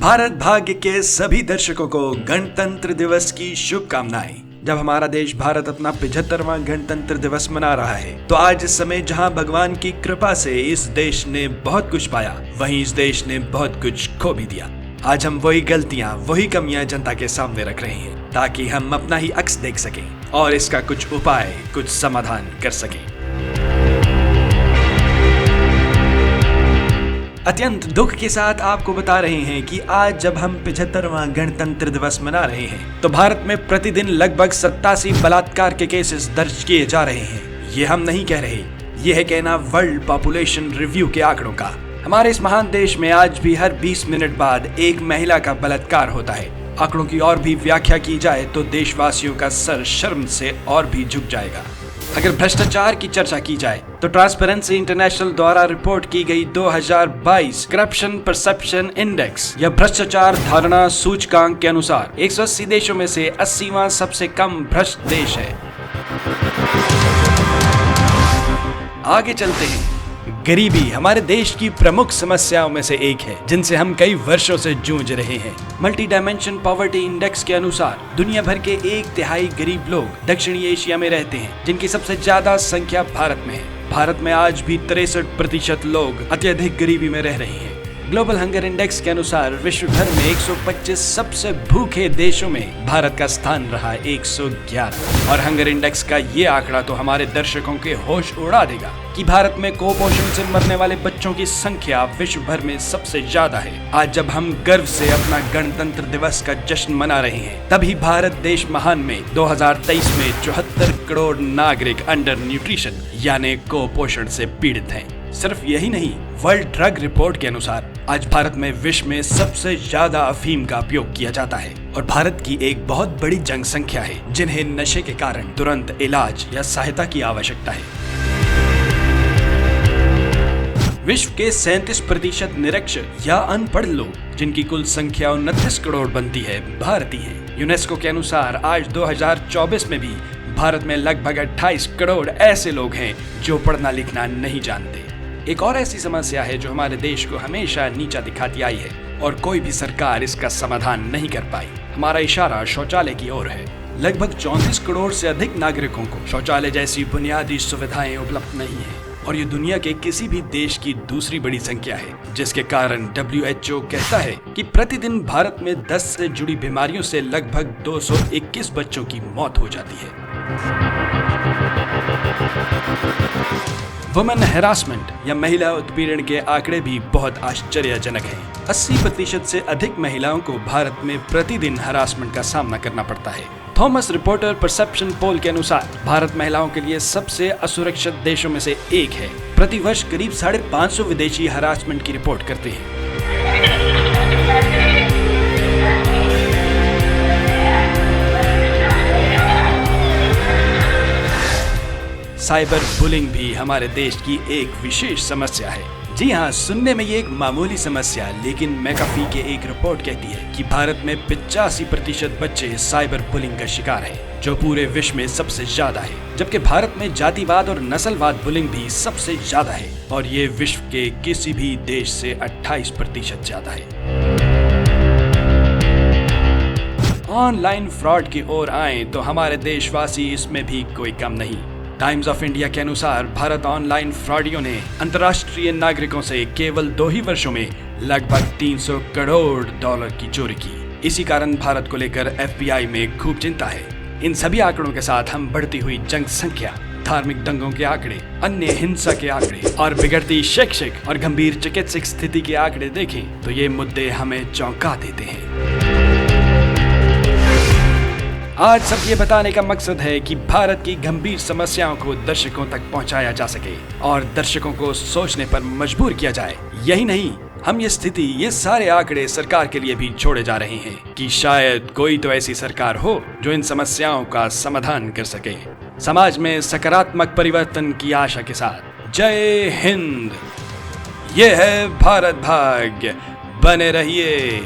भारत भाग्य के सभी दर्शकों को गणतंत्र दिवस की शुभकामनाएं। जब हमारा देश भारत अपना 75वां गणतंत्र दिवस मना रहा है, तो आज इस समय जहां भगवान की कृपा से इस देश ने बहुत कुछ पाया, वहीं इस देश ने बहुत कुछ खो भी दिया। आज हम वही गलतियां, वही कमियां जनता के सामने रख रहे हैं, ताकि हम अपना ही अक्स देख सकें और इसका कुछ उपाय, कुछ समाधान कर सकें। अत्यंत दुख के साथ आपको बता रहे हैं कि आज जब हम 75वां गणतंत्र दिवस मना रहे हैं, तो भारत में प्रतिदिन लगभग 87 बलात्कार के केसेस दर्ज किए जा रहे हैं। ये हम नहीं कह रहे, ये है कहना वर्ल्ड पॉपुलेशन रिव्यू के आंकड़ों का। हमारे इस महान देश में आज भी हर 20 मिनट बाद एक महिला का बलात्कार होता है। आंकड़ों की और भी व्याख्या की जाए तो देशवासियों का सर शर्म से और भी झुक जाएगा। अगर भ्रष्टाचार की चर्चा की जाए तो ट्रांसपेरेंसी इंटरनेशनल द्वारा रिपोर्ट की गई 2022 करप्शन परसेप्शन इंडेक्स या भ्रष्टाचार धारणा सूचकांक के अनुसार 180 देशों में से 80वां सबसे कम भ्रष्ट देश है। आगे चलते हैं। गरीबी हमारे देश की प्रमुख समस्याओं में से एक है, जिनसे हम कई वर्षों से जूझ रहे हैं। मल्टी डायमेंशन पॉवर्टी इंडेक्स के अनुसार दुनिया भर के 1/3 गरीब लोग दक्षिणी एशिया में रहते हैं, जिनकी सबसे ज्यादा संख्या भारत में है। भारत में आज भी 63% लोग अत्यधिक गरीबी में रह रहे हैं। ग्लोबल हंगर इंडेक्स के अनुसार विश्व भर में 125 सबसे भूखे देशों में भारत का स्थान रहा 111। और हंगर इंडेक्स का ये आंकड़ा तो हमारे दर्शकों के होश उड़ा देगा कि भारत में कुपोषण से मरने वाले बच्चों की संख्या विश्व भर में सबसे ज्यादा है। आज जब हम गर्व से अपना गणतंत्र दिवस का जश्न मना रहे हैं, तभी भारत देश महान में 2023 में 74 करोड़ नागरिक अंडर न्यूट्रिशन यानी कुपोषण से पीड़ित हैं। सिर्फ यही नहीं, वर्ल्ड ड्रग रिपोर्ट के अनुसार आज भारत में विश्व में सबसे ज्यादा अफीम का उपयोग किया जाता है और भारत की एक बहुत बड़ी जनसंख्या है जिन्हें नशे के कारण तुरंत इलाज या सहायता की आवश्यकता है। विश्व के 37% निरक्षर या अनपढ़ लोग, जिनकी कुल संख्या 29 करोड़ बनती है, भारतीय हैं। यूनेस्को के अनुसार आज 2024 में भी भारत में लगभग 28 करोड़ ऐसे लोग हैं जो पढ़ना लिखना नहीं जानते। एक और ऐसी समस्या है जो हमारे देश को हमेशा नीचा दिखाती आई है और कोई भी सरकार इसका समाधान नहीं कर पाई। हमारा इशारा शौचालय की ओर है। लगभग 34 करोड़ से अधिक नागरिकों को शौचालय जैसी बुनियादी सुविधाएं उपलब्ध नहीं है और ये दुनिया के किसी भी देश की दूसरी बड़ी संख्या है, जिसके कारण WHO कहता है कि प्रतिदिन भारत में 10 से जुड़ी बीमारियों से लगभग 221 बच्चों की मौत हो जाती है। वुमेन हैरासमेंट या महिला उत्पीड़न के आंकड़े भी बहुत आश्चर्यजनक हैं। 80% से अधिक महिलाओं को भारत में प्रतिदिन हरासमेंट का सामना करना पड़ता है। थॉमस रिपोर्टर परसेप्शन पोल के अनुसार भारत महिलाओं के लिए सबसे असुरक्षित देशों में से एक है। प्रतिवर्ष करीब 550 विदेशी हरासमेंट की रिपोर्ट करते हैं। साइबर बुलिंग भी हमारे देश की एक विशेष समस्या है। जी हाँ, सुनने में ये एक मामूली समस्या, लेकिन मैकाफी के एक रिपोर्ट कहती है कि भारत में 85% बच्चे साइबर बुलिंग का शिकार हैं, जो पूरे विश्व में सबसे ज्यादा है। जबकि भारत में जातिवाद और नस्लवाद बुलिंग भी सबसे ज्यादा है और ये विश्व के किसी भी देश से 28% ज्यादा है। ऑनलाइन फ्रॉड की ओर आए तो हमारे देशवासी इसमें भी कोई कम नहीं। टाइम्स ऑफ इंडिया के अनुसार भारत ऑनलाइन फ्रॉडियों ने अंतर्राष्ट्रीय नागरिकों से केवल 2 ही वर्षों में लगभग $300 करोड़ की चोरी की। इसी कारण भारत को लेकर FBI में खूब चिंता है। इन सभी आंकड़ों के साथ हम बढ़ती हुई जनसंख्या, धार्मिक दंगों के आंकड़े, अन्य हिंसा के आंकड़े और बिगड़ती शैक्षिक और गंभीर चिकित्सक स्थिति के आंकड़े देखें तो ये मुद्दे हमें चौंका देते हैं। आज सब ये बताने का मकसद है कि भारत की गंभीर समस्याओं को दर्शकों तक पहुंचाया जा सके और दर्शकों को सोचने पर मजबूर किया जाए। यही नहीं, हम ये स्थिति, ये सारे आंकड़े सरकार के लिए भी छोड़े जा रहे हैं कि शायद कोई तो ऐसी सरकार हो जो इन समस्याओं का समाधान कर सके। समाज में सकारात्मक परिवर्तन की आशा के साथ जय हिंद। ये है भारत भाग्य। बने रहिए।